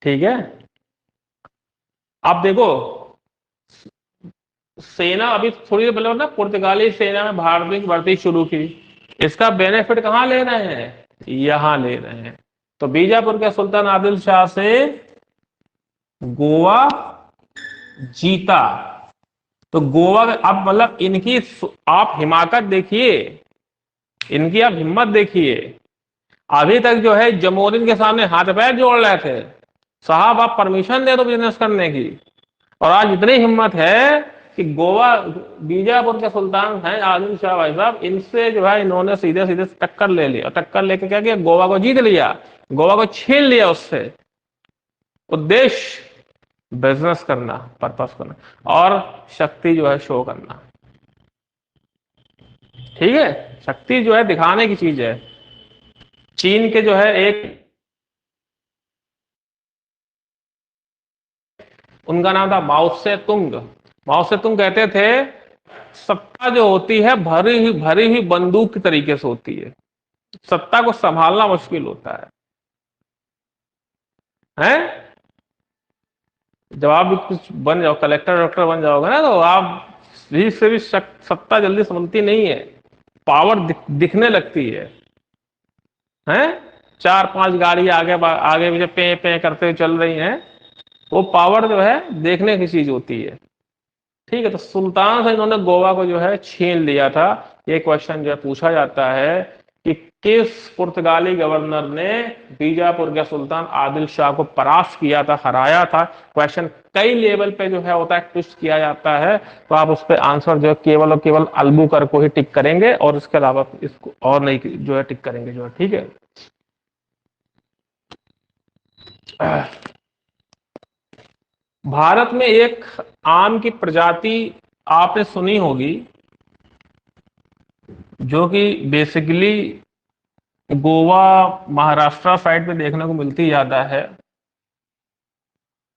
ठीक है, अब देखो, सेना अभी थोड़ी देर पहले ना पुर्तगाली सेना में भारतीय की भर्ती शुरू की। इसका बेनिफिट कहां ले रहे हैं? यहां ले रहे हैं। तो बीजापुर के सुल्तान आदिल शाह से गोवा जीता। तो गोवा अब मतलब इनकी आप हिमाकत देखिए, इनकी आप हिम्मत देखिए। अभी तक जो है जमोरिन के सामने हाथ पैर जोड़ रहे थे, साहब आप परमिशन दे दो बिजनेस करने की। और आज इतनी हिम्मत है कि गोवा, बीजापुर के सुल्तान हैं आदिल शाह भाई साहब, इनसे जो है इन्होंने सीधे सीधे टक्कर ले लिया। टक्कर लेके क्या किया, गोवा को जीत लिया, गोवा को छीन लिया उससे। उद्देश्य बिजनेस करना, पर्पस करना, और शक्ति जो है शो करना। ठीक है, शक्ति जो है दिखाने की चीज है। चीन के जो है एक, उनका नाम था माओ से तुंग। माओ से तुंग कहते थे सत्ता जो होती है भरी हुई बंदूक की तरीके से होती है, सत्ता को संभालना मुश्किल होता है? जब आप भी कुछ बन जाओ, कलेक्टर डॉक्टर बन जाओगे ना, तो आप से भी सत्ता जल्दी संभलती नहीं है, पावर दिखने लगती है? चार पांच गाड़ी आगे आगे पीछे पे पे करते हुए चल रही हैं, वो पावर जो है देखने की चीज होती है। ठीक है, तो सुल्तान से इन्होंने गोवा को जो है छीन लिया था। ये क्वेश्चन जो है पूछा जाता है कि किस पुर्तगाली गवर्नर ने बीजापुर के सुल्तान आदिल शाह को परास्त किया था, हराया था। क्वेश्चन कई लेवल पे जो है होता है, ट्विस्ट किया जाता है। तो आप उस पर आंसर जो है केवल और केवल अल्बुकर को ही टिक करेंगे, और इसके अलावा इसको और नहीं जो है टिक करेंगे जो है। ठीक है, भारत में एक आम की प्रजाति आपने सुनी होगी, जो कि बेसिकली गोवा महाराष्ट्र साइड में देखने को मिलती ज्यादा है,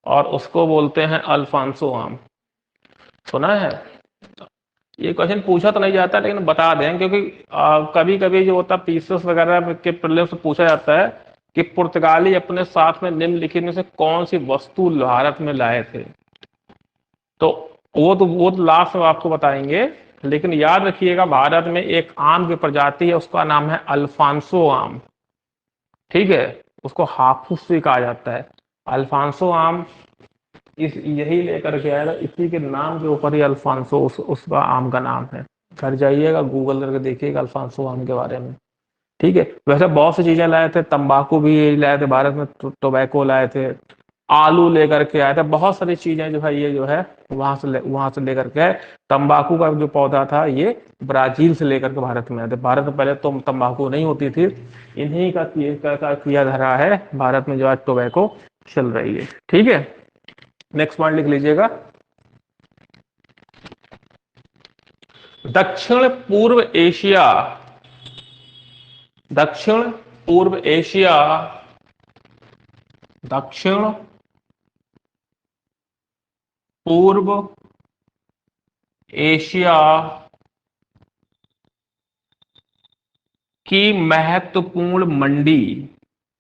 और उसको बोलते हैं अल्फांसो आम। सुना है? ये क्वेश्चन पूछा तो नहीं जाता, लेकिन बता दें, क्योंकि कभी कभी जो होता पीसेस वगैरह के प्रीलिम्स से पूछा जाता है कि पुर्तगाली अपने साथ में निम्नलिखित में से कौन सी वस्तु भारत में लाए थे। तो वो तो लास्ट में आपको बताएंगे, लेकिन याद रखिएगा भारत में एक आम की प्रजाति है, उसका नाम है अल्फांसो आम। ठीक है, उसको हाफूस भी कहा जाता है। अल्फांसो आम यही लेकर के आया, इसी के नाम के ऊपर ही अल्फांसो उसका आम का नाम है। घर जाइएगा गूगल करके देखिएगा अल्फांसो आम के बारे में। ठीक है, वैसे बहुत सी चीजें लाए थे, तंबाकू भी लाए थे भारत में, टोबैको लाए थे, आलू लेकर के आए थे, बहुत सारी चीजें जो है ये जो है वहां से लेकर के आए। तंबाकू का जो पौधा था ये ब्राजील से लेकर के भारत में आए थे। भारत में पहले तो तंबाकू नहीं होती थी, इन्हीं का किया धरा है भारत में जो आज टोबैको चल रही है। ठीक है, नेक्स्ट पॉइंट लिख लीजिएगा। दक्षिण पूर्व एशिया, दक्षिण पूर्व एशिया, दक्षिण पूर्व एशिया की महत्वपूर्ण मंडी,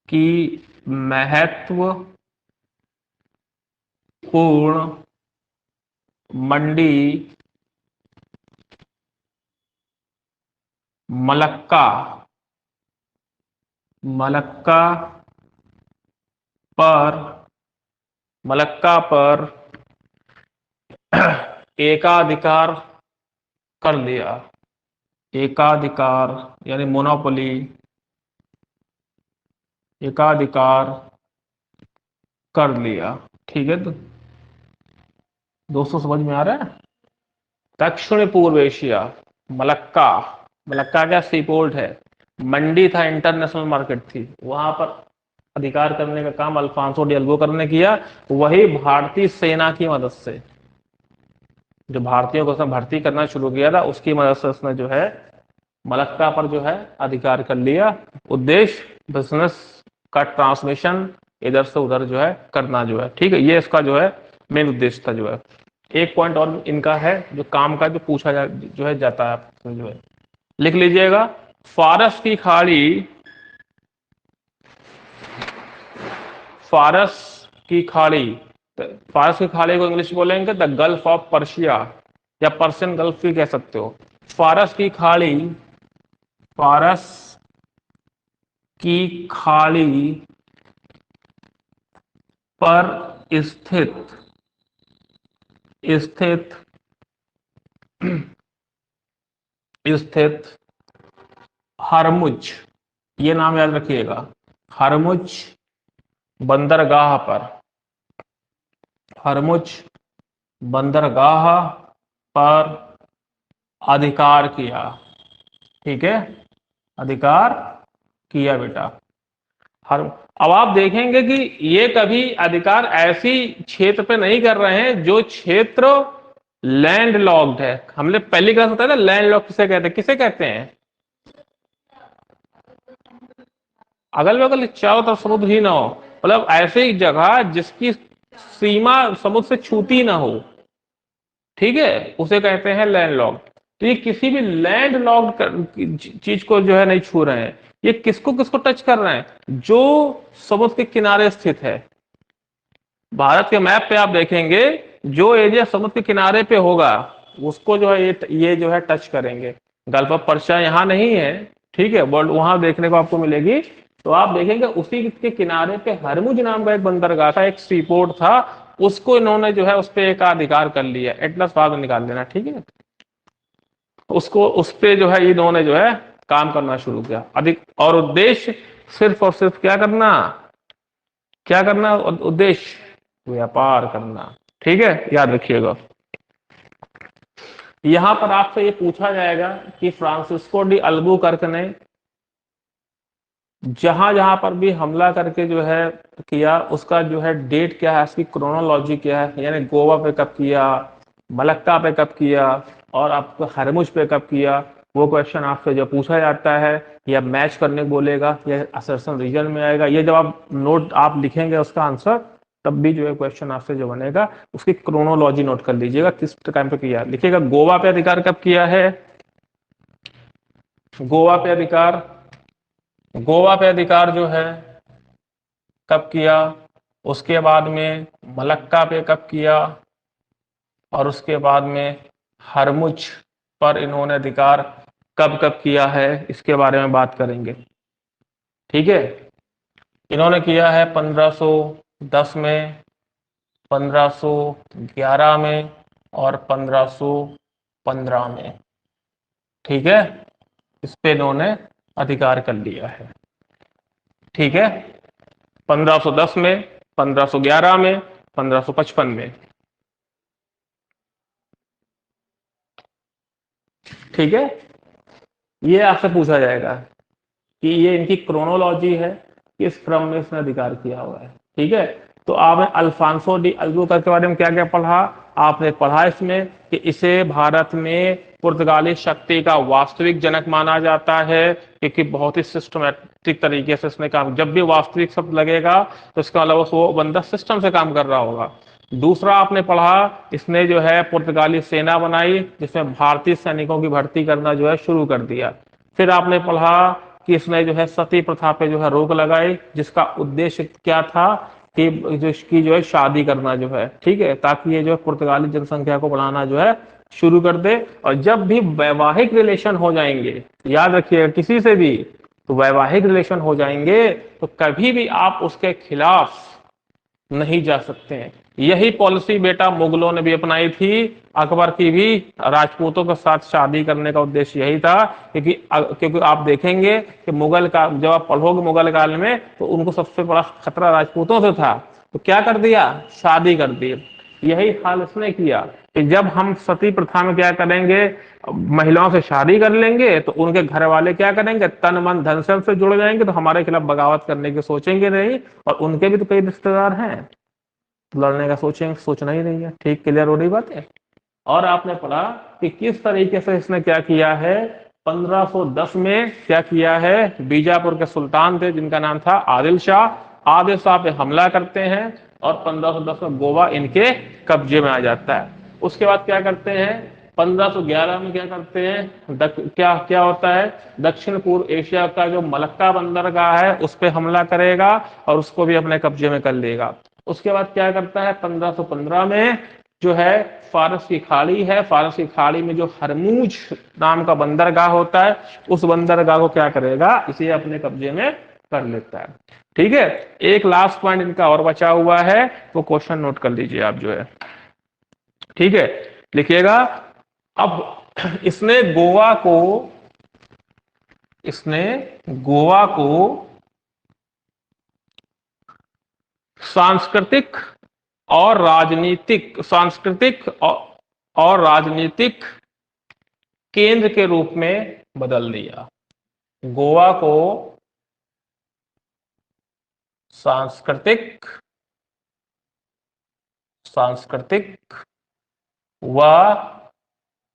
की महत्वपूर्ण मंडी मलक्का, मलक्का पर, मलक्का पर एकाधिकार कर लिया। एकाधिकार यानी मोनोपोली, एकाधिकार कर लिया। ठीक है, तो दोस्तों समझ में आ रहा है? दक्षिण पूर्व एशिया, मलक्का, मलक्का क्या सी पोर्ट है, मंडी था, इंटरनेशनल मार्केट थी, वहां पर अधिकार करने का काम अल्फांसो डी अल्बुकर ने किया, वही भारतीय सेना की मदद से। जो भारतीयों को उसने भर्ती करना शुरू किया था, उसकी मदद से उसने जो है मलक्का पर जो है अधिकार कर लिया। उद्देश्य बिजनेस का ट्रांसमिशन इधर से उधर जो है करना जो है। ठीक है, ये इसका जो है मेन उद्देश्य था जो है। एक पॉइंट और इनका है जो काम का जो पूछा जो है जाता है जो है, लिख लीजिएगा। फारस की खाड़ी, फारस की खाड़ी, फारस की खाड़ी को इंग्लिश बोलेंगे द गल्फ ऑफ पर्शिया, या पर्शियन गल्फ भी कह सकते हो। फारस की खाड़ी, फारस की खाड़ी पर स्थित स्थित स्थित हरमुज, ये नाम याद रखिएगा, हरमुज बंदरगाह पर, हरमुज बंदरगाह पर अधिकार किया। ठीक है, अधिकार किया बेटा। हर अब आप देखेंगे कि ये कभी अधिकार ऐसी क्षेत्र पे नहीं कर रहे हैं जो क्षेत्र लैंड लॉक्ड है। हमने पहली क्लास बताया था लैंड लॉक किसे कहते हैं, किसे कहते हैं? अगल बगल चारों तरफ समुद्र ही ना हो, मतलब ऐसी जगह जिसकी सीमा समुद्र से छूती ना हो, ठीक है, उसे कहते हैं लैंड लॉक्ड। तो ये किसी भी लैंड लॉक्ड चीज को जो है नहीं छू रहे हैं। ये किसको किसको टच कर रहे हैं? जो समुद्र के किनारे स्थित है। भारत के मैप पे आप देखेंगे जो एरिया समुद्र के किनारे पे होगा उसको जो है ये जो है टच करेंगे। गल्फ ऑफ पर्शिया यहाँ नहीं है, ठीक है, बट वहां देखने को आपको मिलेगी। तो आप देखेंगे उसी के किनारे पे हरमुज नाम का एक बंदरगाह था, एक सी पोर्ट था, उसको इन्होंने जो है उस पर एक अधिकार कर लिया। एटलस बाद में निकाल देना, ठीक है। उसको उस पे जो है इन्होंने जो है काम करना शुरू किया अधिक, और उद्देश्य सिर्फ और सिर्फ क्या करना, क्या करना उद्देश्य? व्यापार करना। ठीक है, याद रखिएगा। यहां पर आपसे ये पूछा जाएगा कि फ्रांसिस्को डी अल्बुकर्क ने जहां जहां पर भी हमला करके जो है किया उसका जो है डेट क्या है, उसकी क्रोनोलॉजी क्या है, यानी गोवा पे कब किया, मलक्का पे कब किया, और आपको हरमुज पे कब किया। वो क्वेश्चन आपसे जो पूछा जाता है या मैच करने को बोलेगा या असर्शन रीजन में आएगा, ये जब आप नोट आप लिखेंगे उसका आंसर, तब भी जो है क्वेश्चन आपसे जो बनेगा उसकी क्रोनोलॉजी नोट कर लीजिएगा, किस टाइम पे किया। लिखिएगा गोवा पे अधिकार कब किया है, गोवा पे अधिकार, गोवा पे अधिकार जो है कब किया, उसके बाद में मलक्का पे कब किया, और उसके बाद में हरमुज पर इन्होंने अधिकार कब कब किया है, इसके बारे में बात करेंगे। ठीक है, इन्होंने किया है 1510 में, 1511 में और 1515 में। ठीक है, इस पे इन्होंने अधिकार कर लिया है। ठीक है, 1510 में, 1511 में, 1555 में। ठीक है, ये आपसे पूछा जाएगा कि ये इनकी क्रोनोलॉजी है, किस क्रम में इसने अधिकार किया हुआ है। ठीक है, तो आपने अल्फांसो डी अल्बुकर्क के बारे में क्या क्या पढ़ा? आपने पढ़ा इसमें कि इसे भारत में पुर्तगाली शक्ति का वास्तविक जनक माना जाता है, क्योंकि बहुत ही सिस्टमैटिक तरीके से इसने काम, जब भी वास्तविक शब्द लगेगा तो इसका मतलब वो बंदा सिस्टम से काम कर रहा होगा। दूसरा आपने पढ़ा इसने जो है पुर्तगाली सेना बनाई जिसमें भारतीय सैनिकों की भर्ती करना जो है शुरू कर दिया। फिर आपने पढ़ा कि इसने जो है सती प्रथा पे जो है रोक लगाई, जिसका उद्देश्य क्या था कि जो इसकी जो है शादी करना जो है, ठीक है, ताकि ये जो है पुर्तगाली जनसंख्या को बढ़ाना जो है शुरू कर दे। और जब भी वैवाहिक रिलेशन हो जाएंगे, याद रखिएगा किसी से भी तो वैवाहिक रिलेशन हो जाएंगे तो कभी भी आप उसके खिलाफ नहीं जा सकते हैं। यही पॉलिसी बेटा मुगलों ने भी अपनाई थी, अकबर की भी राजपूतों के साथ शादी करने का उद्देश्य यही था, क्योंकि आप देखेंगे कि मुगल का जब आप पढ़ोगे मुगल काल में तो उनको सबसे बड़ा खतरा राजपूतों से था, तो क्या कर दिया, शादी कर दी। यही हाल इसने किया कि जब हम सती प्रथा में क्या करेंगे, महिलाओं से शादी कर लेंगे तो उनके घर वाले क्या करेंगे, तन मन धन से जुड़ जाएंगे, तो हमारे खिलाफ बगावत करने की सोचेंगे नहीं, और उनके भी तो कई रिश्तेदार हैं, तो लड़ने का सोचेंगे, सोचना ही नहीं है। ठीक, क्लियर हो रही बात है। और आपने पढ़ा कि किस तरीके से इसने क्या किया है, 1510 में क्या किया है, बीजापुर के सुल्तान थे जिनका नाम था आदिल शाह, आदिल शाह पे हमला करते हैं और 1510 में गोवा इनके कब्जे में आ जाता है। उसके बाद क्या करते हैं, 1511 में क्या करते हैं, क्या क्या होता है, दक्षिण पूर्व एशिया का जो मलक्का बंदरगाह है उस पर हमला करेगा और उसको भी अपने कब्जे में कर लेगा। उसके बाद क्या करता है, 1515 में जो है फारस की खाड़ी है, फारस की खाड़ी में जो हरमूज नाम का बंदरगाह होता है, उस बंदरगाह को क्या करेगा, इसे अपने कब्जे में कर लेता है। ठीक है, एक लास्ट पॉइंट इनका और बचा हुआ है, वो क्वेश्चन नोट कर लीजिए आप जो है। ठीक है, लिखिएगा। अब इसने गोवा को सांस्कृतिक और राजनीतिक केंद्र के रूप में बदल दिया। गोवा को सांस्कृतिक व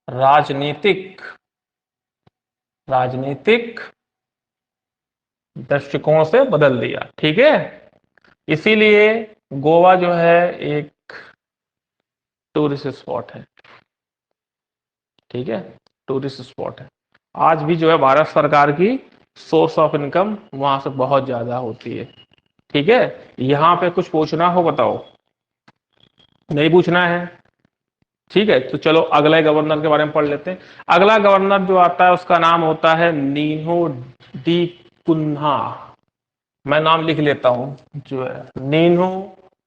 राजनीतिक दृष्टिकोण से बदल दिया। ठीक है, इसीलिए गोवा जो है एक टूरिस्ट स्पॉट है। ठीक है, टूरिस्ट स्पॉट है। आज भी जो है भारत सरकार की सोर्स ऑफ इनकम वहां से बहुत ज्यादा होती है। ठीक है, यहां पे कुछ पूछना हो बताओ, नहीं पूछना है? ठीक है, तो चलो अगले गवर्नर के बारे में पढ़ लेते हैं। अगला गवर्नर जो आता है उसका नाम होता है नीनो डी कुन्हा। मैं नाम लिख लेता हूं जो है नीनो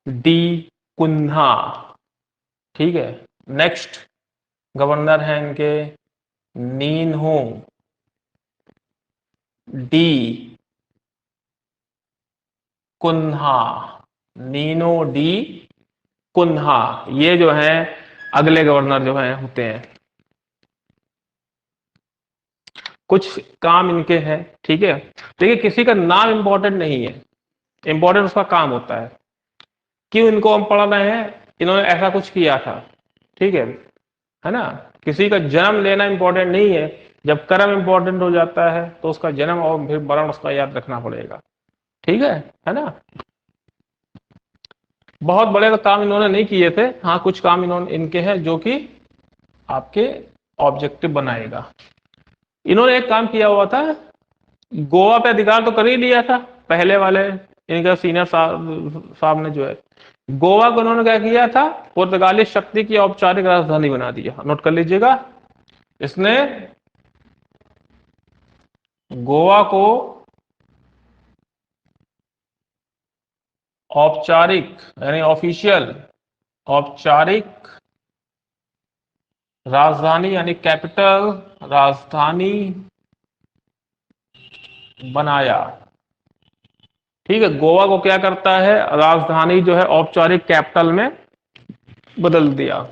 डी कुन्हा। ठीक है, नेक्स्ट गवर्नर है इनके Nuno da Cunha. Nuno da Cunha, ये जो है अगले गवर्नर जो है होते हैं। कुछ काम इनके हैं। ठीक है, देखिए किसी का नाम इंपॉर्टेंट नहीं है, इंपॉर्टेंट उसका काम होता है। क्यों इनको हम पढ़ रहे हैं? इन्होंने ऐसा कुछ किया था। ठीक है ना? किसी का जन्म लेना इंपॉर्टेंट नहीं है, जब कर्म इंपॉर्टेंट हो जाता है तो उसका जन्म और फिर मरण उसका याद रखना पड़ेगा। ठीक है ना? बहुत बड़े तो काम इन्होंने नहीं किए थे, हाँ कुछ काम इन्होंने इनके हैं जो कि आपके ऑब्जेक्टिव बनाएगा। इन्होंने एक काम किया हुआ था, गोवा पे अधिकार तो कर ही लिया था पहले वाले इनका सीनियर साहब ने जो है। गोवा को उन्होंने क्या किया था, पुर्तगाली शक्ति की औपचारिक राजधानी बना दिया। नोट कर लीजिएगा, इसने गोवा को औपचारिक यानी ऑफिशियल औपचारिक राजधानी यानी कैपिटल राजधानी बनाया। ठीक है, गोवा को क्या करता है, राजधानी जो है औपचारिक कैपिटल में बदल दिया।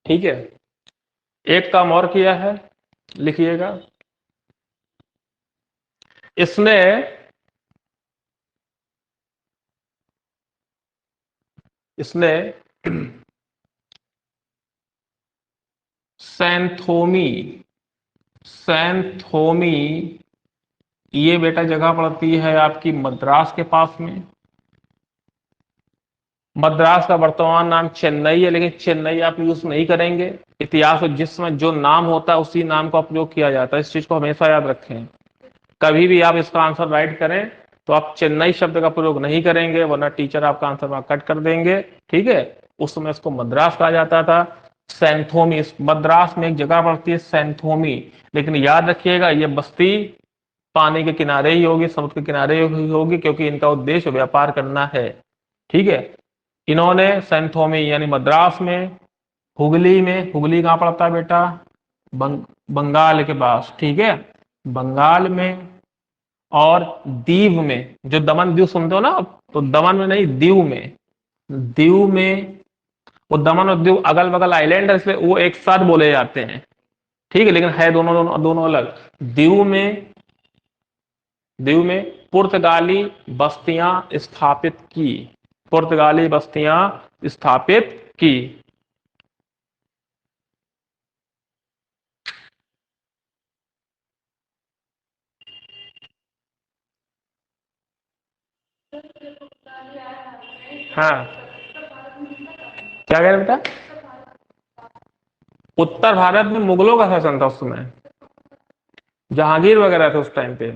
ठीक है, एक काम और किया है, लिखिएगा। इसने इसने सैंथोमी सैंथोमी ये बेटा जगह पड़ती है आपकी मद्रास के पास में। मद्रास का वर्तमान नाम चेन्नई है, लेकिन चेन्नई आप यूज नहीं करेंगे। इतिहास में जिस समय जो नाम होता है उसी नाम का प्रयोग किया जाता है, इस चीज को हमेशा याद रखें। कभी भी आप इसका आंसर राइट करें तो आप चेन्नई शब्द का प्रयोग नहीं करेंगे, वरना टीचर आपका आंसर वहां कट कर देंगे। ठीक है, उस समय इसको मद्रास कहा जाता था। सैंथोमी, मद्रास में एक जगह पड़ती है सैंथोमी, लेकिन याद रखिएगा ये बस्ती पानी के किनारे ही होगी, समुद्र के किनारे ही होगी, क्योंकि इनका उद्देश्य व्यापार करना है। ठीक है, इन्होंने सैंथोमी यानी मद्रास में, हुगली कहां पड़ता है बेटा, बंगाल के पास। ठीक है, बंगाल में और दीव में, जो दमन दीव सुनते हो ना आप, तो दमन में नहीं दीव में, दीव में, वो दमन और दीव अगल बगल आइलैंड है इसलिए वो एक साथ बोले जाते हैं। ठीक है, लेकिन है दोनों अलग। दीव में दीव में पुर्तगाली बस्तियां स्थापित की, पुर्तगाली बस्तियां स्थापित की। हाँ, क्या कह रहे बेटा? उत्तर भारत में मुगलों का शासन था उस समय, जहांगीर वगैरह थे उस टाइम पे।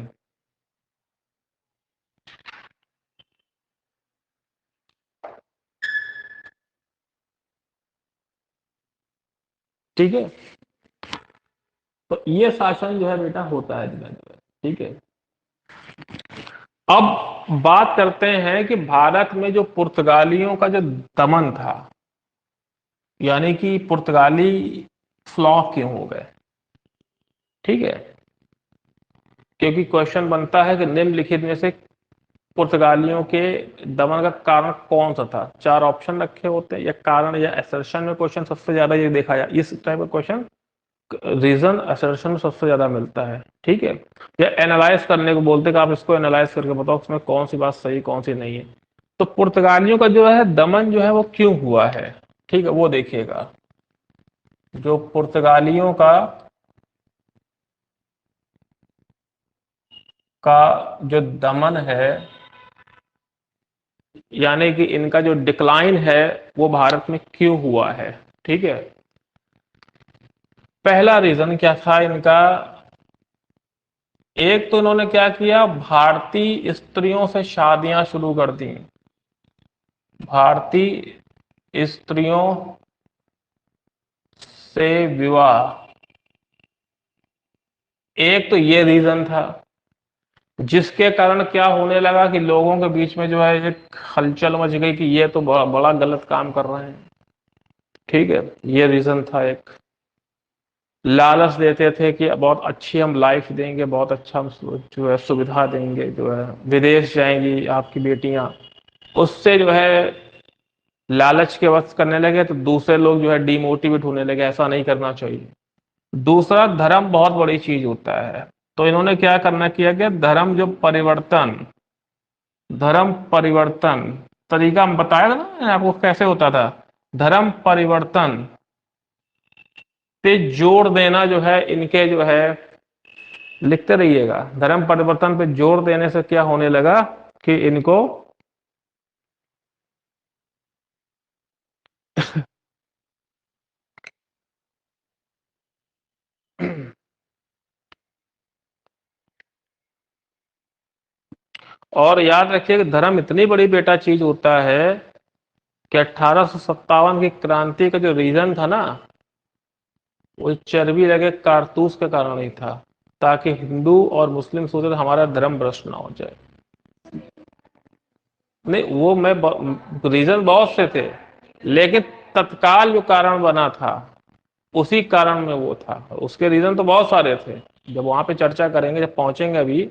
ठीक है, तो ये शासन जो है बेटा होता है धीरे धीरे, ठीक है। अब बात करते हैं कि भारत में जो पुर्तगालियों का जो दमन था, यानी कि पुर्तगाली फ्लॉप क्यों हो गए, ठीक है। क्योंकि क्वेश्चन बनता है कि निम्नलिखित में से पुर्तगालियों के दमन का कारण कौन सा था। चार ऑप्शन रखे होते हैं, या कारण या असर्शन में क्वेश्चन सबसे ज्यादा ये देखा जाए, इस टाइप का क्वेश्चन रीजन असर्शन में सबसे ज्यादा मिलता है, ठीक है। या एनालाइज करने को बोलते हैं कि आप इसको एनालाइज करके बताओ उसमें कौन सी बात सही कौन सी नहीं है। तो पुर्तगालियों का जो है दमन जो है वो क्यों हुआ है, ठीक है, वो देखिएगा। जो पुर्तगालियों का जो दमन है, यानी कि इनका जो डिक्लाइन है वो भारत में क्यों हुआ है, ठीक है। पहला रीजन क्या था इनका, एक तो इन्होंने क्या किया, भारतीय स्त्रियों से शादियां शुरू कर दी। भारतीय स्त्रियों से विवाह, एक तो ये रीजन था, जिसके कारण क्या होने लगा कि लोगों के बीच में जो है एक हलचल मच गई कि ये तो बड़ा बड़ा गलत काम कर रहे हैं, ठीक है। ये रीजन था एक। लालच देते थे कि बहुत अच्छी हम लाइफ देंगे, बहुत अच्छा हम जो है सुविधा देंगे, जो है विदेश जाएंगी आपकी बेटियां। उससे जो है लालच के वश करने लगे तो दूसरे लोग जो है डिमोटिवेट होने लगे, ऐसा नहीं करना चाहिए। दूसरा, धर्म बहुत बड़ी चीज होता है। तो इन्होंने क्या करना किया कि धर्म परिवर्तन तरीका हम बताया था ना मैंने आपको कैसे होता था। धर्म परिवर्तन पे जोर देना जो है इनके जो है, लिखते रहिएगा, धर्म परिवर्तन पे जोर देने से क्या होने लगा कि इनको और याद रखिए कि धर्म इतनी बड़ी बेटा चीज होता है कि 1857 की क्रांति का जो रीजन था ना, वो चर्बी लगे कारतूस के कारण ही था, ताकि हिंदू और मुस्लिम सोचे तो हमारा धर्म भ्रष्ट ना हो जाए। नहीं, वो मैं रीजन बहुत से थे, लेकिन तत्काल जो कारण बना था उसी कारण में वो था। उसके रीजन तो बहुत सारे थे, जब वहां पे चर्चा करेंगे, जब पहुंचेंगे अभी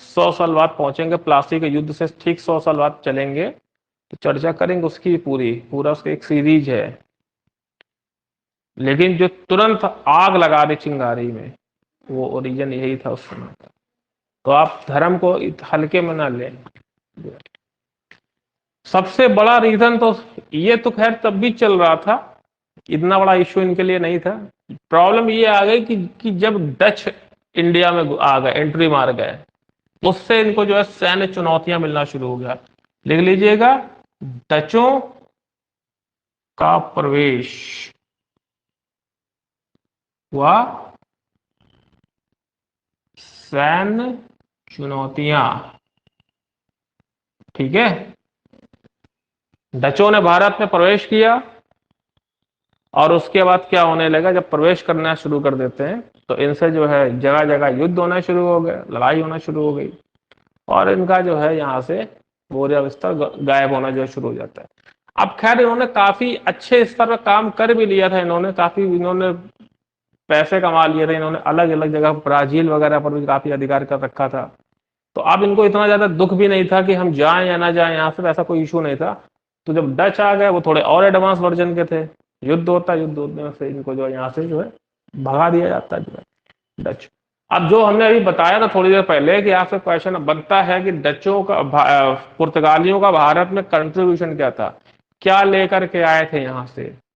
100 साल बाद पहुंचेंगे, प्लासी के युद्ध से ठीक 100 साल बाद चलेंगे तो चर्चा करेंगे उसकी पूरा उसका एक सीरीज है। लेकिन जो तुरंत आग लगा दे चिंगारी में, वो ओरिजिन यही था उस समय का। तो आप धर्म को हल्के में ना लें। सबसे बड़ा रीजन तो ये तो खैर तब भी चल रहा था, इतना बड़ा इश्यू इनके लिए नहीं था। प्रॉब्लम ये आ गई कि जब डच इंडिया में आ गए, एंट्री मार गए, उससे इनको जो है सैन्य चुनौतियां मिलना शुरू हो गया। लिख लीजिएगा, डचों का प्रवेश हुआ, सैन्य चुनौतियां, ठीक है। डचों ने भारत में प्रवेश किया और उसके बाद क्या होने लगा, जब प्रवेश करना शुरू कर देते हैं तो इनसे जो है जगह जगह युद्ध होना शुरू हो गए, लड़ाई होना शुरू हो गई, और इनका जो है यहाँ से मौर्य विस्तार गायब होना जो शुरू हो जाता है। अब खैर इन्होंने काफी अच्छे स्तर पर काम कर भी लिया था, इन्होंने पैसे कमा लिए थे, इन्होंने अलग अलग जगह ब्राजील वगैरह पर भी काफी अधिकार कर रखा था। तो अब इनको इतना ज्यादा दुख भी नहीं था कि हम जाएं या ना जाएं यहाँ से, ऐसा कोई इशू नहीं था। तो जब डच आ गए, वो थोड़े और एडवांस वर्जन के थे, युद्ध होने से इनको जो है यहाँ से जो है भगा दिया जाता है जो है डच। अब जो हमने अभी बताया था थोड़ी देर पहले कि आपसे क्वेश्चन बनता है कि डचों का पुर्तगालियों का भारत में कंट्रीब्यूशन क्या था, क्या लेकर के आए थे यहाँ से,